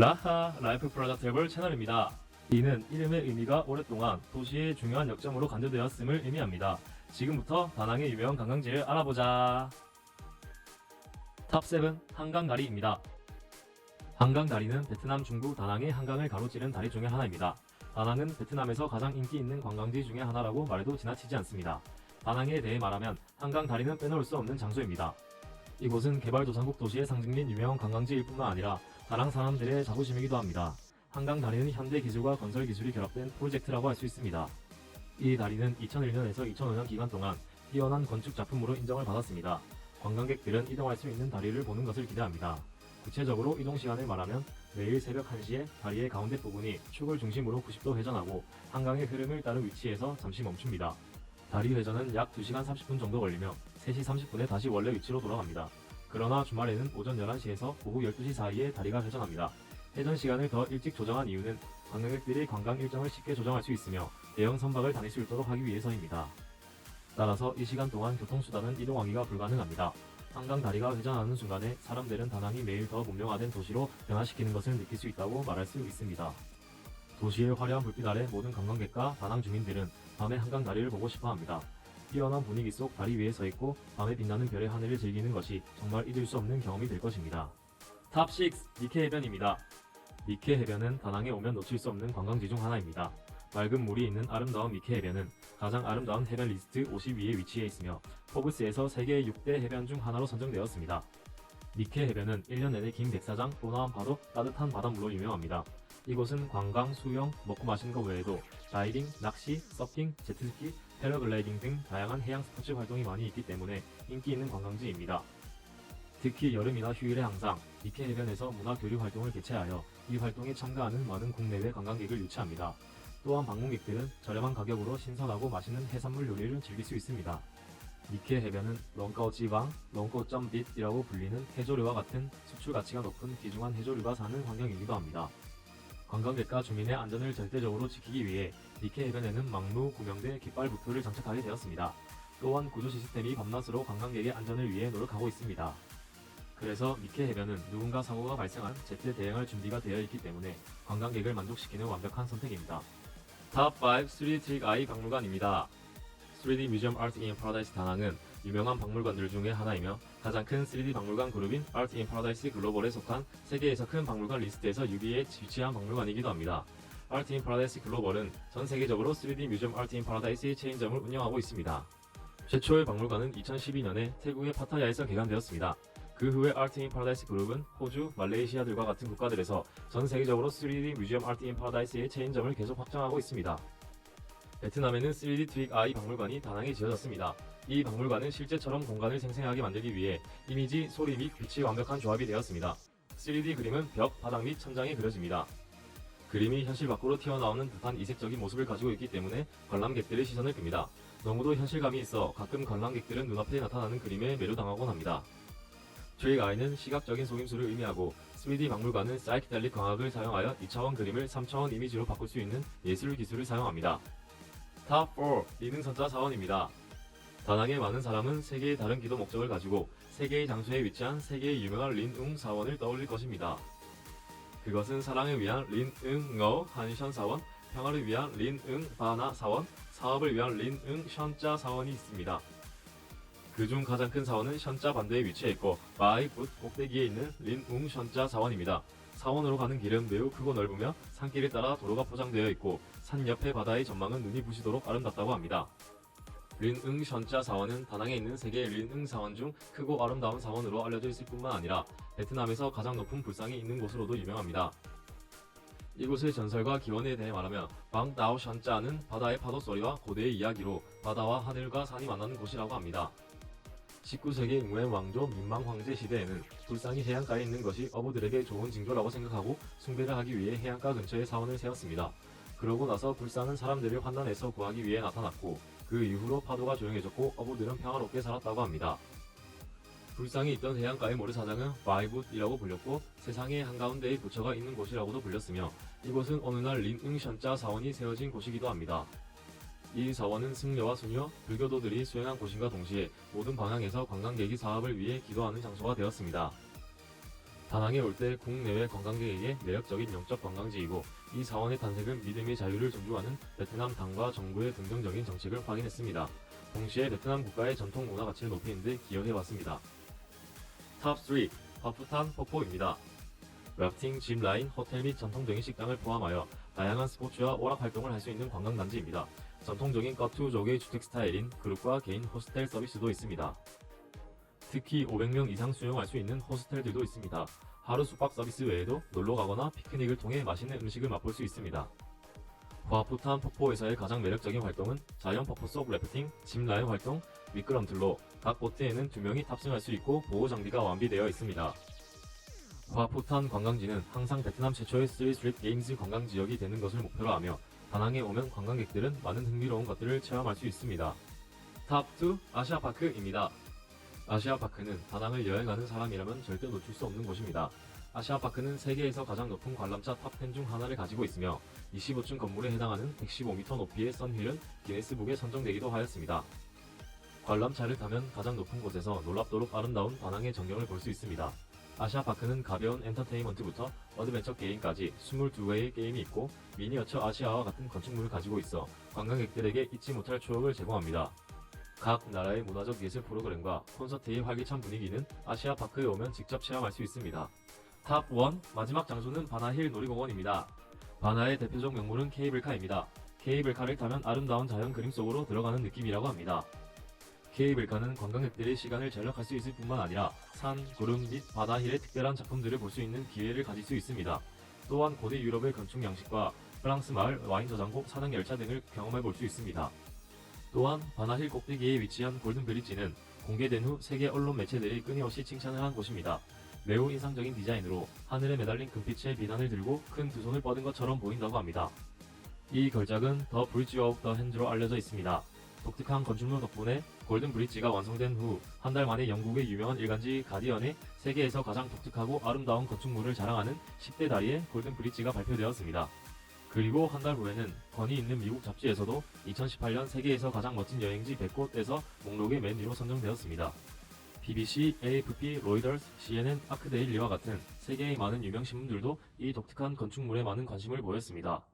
라하 라이프 프로젝트 레벨 채널입니다. 이는 이름의 의미가 오랫동안 도시의 중요한 역점으로 간주되었음을 의미합니다. 지금부터 다낭의 유명한 관광지를 알아보자. 탑7 한강다리입니다. 한강다리는 베트남 중부 다낭의 한강을 가로지른 다리 중의 하나입니다. 다낭은 베트남에서 가장 인기 있는 관광지 중의 하나라고 말해도 지나치지 않습니다. 다낭에 대해 말하면 한강다리는 빼놓을 수 없는 장소입니다. 이곳은 개발도상국 도시의 상징인 유명한 관광지일 뿐만 아니라 다낭 사람들의 자부심이기도 합니다. 한강다리는 현대 기술과 건설 기술이 결합된 프로젝트라고 할 수 있습니다. 이 다리는 2001년에서 2005년 기간 동안 뛰어난 건축 작품으로 인정을 받았습니다. 관광객들은 이동할 수 있는 다리를 보는 것을 기대합니다. 구체적으로 이동 시간을 말하면 매일 새벽 1시에 다리의 가운데 부분이 축을 중심으로 90도 회전하고 한강의 흐름을 따른 위치에서 잠시 멈춥니다. 다리 회전은 약 2시간 30분 정도 걸리며 3시 30분에 다시 원래 위치로 돌아갑니다. 그러나 주말에는 오전 11시에서 오후 12시 사이에 다리가 회전합니다. 회전 시간을 더 일찍 조정한 이유는 관광객들이 관광 일정을 쉽게 조정할 수 있으며 대형 선박을 다닐 수 있도록 하기 위해서입니다. 따라서 이 시간 동안 교통수단은 이동하기가 불가능합니다. 한강 다리가 회전하는 순간에 사람들은 다낭이 매일 더 문명화된 도시로 변화시키는 것을 느낄 수 있다고 말할 수 있습니다. 도시의 화려한 불빛 아래 모든 관광객과 다낭 주민들은 밤에 한강 다리를 보고 싶어 합니다. 뛰어난 분위기 속 다리 위에 서 있고 밤에 빛나는 별의 하늘을 즐기는 것이 정말 잊을 수 없는 경험이 될 것입니다. 탑6 니케 해변입니다. 니케 해변은 다낭에 오면 놓칠 수 없는 관광지 중 하나입니다. 맑은 물이 있는 아름다운 니케 해변은 가장 아름다운 해변 리스트 52에 위치해 있으며 포브스에서 세계 6대 해변 중 하나로 선정되었습니다. 니케 해변은 1년 내내 긴 백사장, 또나한 파도, 따뜻한 바닷물로 유명합니다. 이곳은 관광, 수영, 먹고 마시는 것 외에도 다이빙, 낚시, 서핑, 제트스키, 패러글라이딩 등 다양한 해양 스포츠 활동이 많이 있기 때문에 인기 있는 관광지입니다. 특히 여름이나 휴일에 항상 니케 해변에서 문화교류 활동을 개최하여 이 활동에 참가하는 많은 국내외 관광객을 유치합니다. 또한 방문객들은 저렴한 가격으로 신선하고 맛있는 해산물 요리를 즐길 수 있습니다. 니케 해변은 롱꺼지방, 롱꺼점빗이라고 불리는 해조류와 같은 수출 가치가 높은 귀중한 해조류가 사는 환경이기도 합니다. 관광객과 주민의 안전을 절대적으로 지키기 위해 니케 해변에는 망루, 구명대, 깃발 부표를 장착하게 되었습니다. 또한 구조 시스템이 밤낮으로 관광객의 안전을 위해 노력하고 있습니다. 그래서 니케 해변은 누군가 사고가 발생한 제때 대응할 준비가 되어 있기 때문에 관광객을 만족시키는 완벽한 선택입니다. 탑5 3D 트릭 아이 박물관입니다. 3D 뮤지엄 아트 인 파라다이스 다낭은 유명한 박물관들 중에 하나이며 가장 큰 3D 박물관 그룹인 아트 인 파라다이스 글로벌에 속한 세계에서 큰 박물관 리스트에서 6위에 위치한 박물관이기도 합니다. 아트 인 파라다이스 글로벌은 전 세계적으로 3D 뮤지엄 아트 인 파라다이스의 체인점을 운영하고 있습니다. 최초의 박물관은 2012년에 태국의 파타야에서 개관되었습니다. 그 후에 아트 인 파라다이스 그룹은 호주, 말레이시아들과 같은 국가들에서 전 세계적으로 3D 뮤지엄 아트 인 파라다이스의 체인점을 계속 확장하고 있습니다. 베트남에는 3D 트릭 아이 박물관이 다낭에 지어졌습니다. 이 박물관은 실제처럼 공간을 생생하게 만들기 위해 이미지, 소리 및 빛의 완벽한 조합이 되었습니다. 3D 그림은 벽, 바닥 및 천장에 그려집니다. 그림이 현실 밖으로 튀어나오는 듯한 이색적인 모습을 가지고 있기 때문에 관람객들의 시선을 끕니다. 너무도 현실감이 있어 가끔 관람객들은 눈앞에 나타나는 그림에 매료당하곤 합니다. 트릭 아이는 시각적인 속임수를 의미하고 3D 박물관은 사이키델릭 광학을 사용하여 2차원 그림을 3차원 이미지로 바꿀 수 있는 예술 기술을 사용합니다. 탑4 리능선자 사원입니다. 다낭의 많은 사람은 세 개의 다른 기도 목적을 가지고 세 개의 장소에 위치한 세 개의 유명한 린응 사원을 떠올릴 것입니다. 그것은 사랑을 위한 린응어 한션 사원, 평화를 위한 린응 바나 사원, 사업을 위한 린응 션자 사원이 있습니다. 그중 가장 큰 사원은 션자 반대에 위치해 있고 바이 붓 꼭대기에 있는 린웅 션자 사원입니다. 사원으로 가는 길은 매우 크고 넓으며 산길에 따라 도로가 포장되어 있고 산 옆의 바다의 전망은 눈이 부시도록 아름답다고 합니다. 린응 션자 사원은 다낭에 있는 세계 린응 사원 중 크고 아름다운 사원으로 알려져 있을 뿐만 아니라 베트남에서 가장 높은 불상이 있는 곳으로도 유명합니다. 이곳의 전설과 기원에 대해 말하면 방다오 션자는 바다의 파도 소리와 고대의 이야기로 바다와 하늘과 산이 만나는 곳이라고 합니다. 19세기 응웬 왕조 민망 황제 시대에는 불상이 해안가에 있는 것이 어부들에게 좋은 징조라고 생각하고 숭배를 하기 위해 해안가 근처에 사원을 세웠습니다. 그러고 나서 불상은 사람들을 환난에서 구하기 위해 나타났고 그 이후로 파도가 조용해졌고 어부들은 평화롭게 살았다고 합니다. 불상이 있던 해안가의 모래사장은 바이붓이라고 불렸고 세상의 한가운데의 부처가 있는 곳이라고도 불렸으며 이곳은 어느 날 린응션자 사원이 세워진 곳이기도 합니다. 이 사원은 승려와 수녀, 불교도들이 수행한 곳인가 동시에 모든 방향에서 관광객이 사업을 위해 기도하는 장소가 되었습니다. 다낭에 올 때 국내외 관광객에게 매력적인 영적 관광지이고 이 사원의 탄생은 믿음의 자유를 존중하는 베트남 당과 정부의 긍정적인 정책을 확인했습니다. 동시에 베트남 국가의 전통 문화 가치를 높이는 데 기여해왔습니다. 탑3 파푸탄 폭포입니다. 래프팅, 짚라인, 호텔 및 전통적인 식당을 포함하여 다양한 스포츠와 오락 활동을 할 수 있는 관광단지입니다. 전통적인 꺼투족의 주택 스타일인 그룹과 개인 호스텔 서비스도 있습니다. 특히 500명 이상 수용할 수 있는 호스텔들도 있습니다. 하루 숙박 서비스 외에도 놀러 가거나 피크닉을 통해 맛있는 음식을 맛볼 수 있습니다. 후아푸탄 폭포에서의 가장 매력적인 활동은 자연 폭포 속 래프팅, 짚라인 활동, 미끄럼틀로 각 보트에는 2명이 탑승할 수 있고 보호 장비가 완비되어 있습니다. 후아푸탄 관광지는 항상 베트남 최초의 3스트릿 게임즈 관광지역이 되는 것을 목표로 하며 다낭에 오면 관광객들은 많은 흥미로운 것들을 체험할 수 있습니다. 탑2 아시아파크입니다. 아시아파크는 다낭을 여행하는 사람이라면 절대 놓칠 수 없는 곳입니다. 아시아파크는 세계에서 가장 높은 관람차 탑10 중 하나를 가지고 있으며 25층 건물에 해당하는 115m 높이의 선휠은 기네스북에 선정되기도 하였습니다. 관람차를 타면 가장 높은 곳에서 놀랍도록 아름다운 다낭의 전경을 볼 수 있습니다. 아시아파크는 가벼운 엔터테인먼트부터 어드벤처 게임까지 22개의 게임이 있고 미니어처 아시아와 같은 건축물을 가지고 있어 관광객들에게 잊지 못할 추억을 제공합니다. 각 나라의 문화적 예술 프로그램과 콘서트의 활기찬 분위기는 아시아파크에 오면 직접 체험할 수 있습니다. 탑1 마지막 장소는 바나힐 놀이공원입니다. 바나의 대표적 명물은 케이블카입니다. 케이블카를 타면 아름다운 자연 그림 속으로 들어가는 느낌이라고 합니다. 케이블카는 관광객들의 시간을 절약할 수 있을 뿐만 아니라 산, 구름 및 바다힐의 특별한 작품들을 볼 수 있는 기회를 가질 수 있습니다. 또한 고대 유럽의 건축 양식과 프랑스 마을 와인 저장고 사당 열차 등을 경험해 볼 수 있습니다. 또한 바나힐 꼭대기에 위치한 골든 브릿지는 공개된 후 세계 언론 매체들이 끊임없이 칭찬을 한 곳입니다. 매우 인상적인 디자인으로 하늘에 매달린 금빛의 비단을 들고 큰 두 손을 뻗은 것처럼 보인다고 합니다. 이 걸작은 더 브릿지 오브 더 핸즈로 알려져 있습니다. 독특한 건축물 덕분에 골든 브릿지가 완성된 후 한 달 만에 영국의 유명한 일간지 가디언에 세계에서 가장 독특하고 아름다운 건축물을 자랑하는 10대 다리의 골든 브릿지가 발표되었습니다. 그리고 한 달 후에는 권위 있는 미국 잡지에서도 2018년 세계에서 가장 멋진 여행지 100곳에서 목록의 맨 위로 선정되었습니다. BBC, AFP, 로이더스, CNN, 아크데일리와 같은 세계의 많은 유명 신문들도 이 독특한 건축물에 많은 관심을 보였습니다.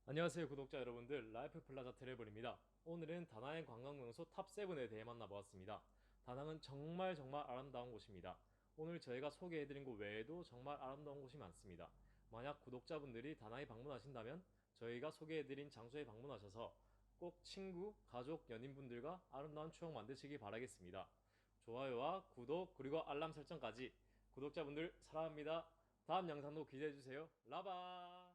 안녕하세요 구독자 여러분들, 라이프 플라자 트래블입니다. 오늘은 다낭의 관광명소 탑7에 대해 만나보았습니다. 다낭은 정말 아름다운 곳입니다. 오늘 저희가 소개해드린 곳 외에도 정말 아름다운 곳이 많습니다. 만약 구독자분들이 다낭에 방문하신다면 저희가 소개해드린 장소에 방문하셔서 꼭 친구, 가족, 연인분들과 아름다운 추억 만드시기 바라겠습니다. 좋아요와 구독 그리고 알람 설정까지 구독자분들 사랑합니다. 다음 영상도 기대해주세요. 라바.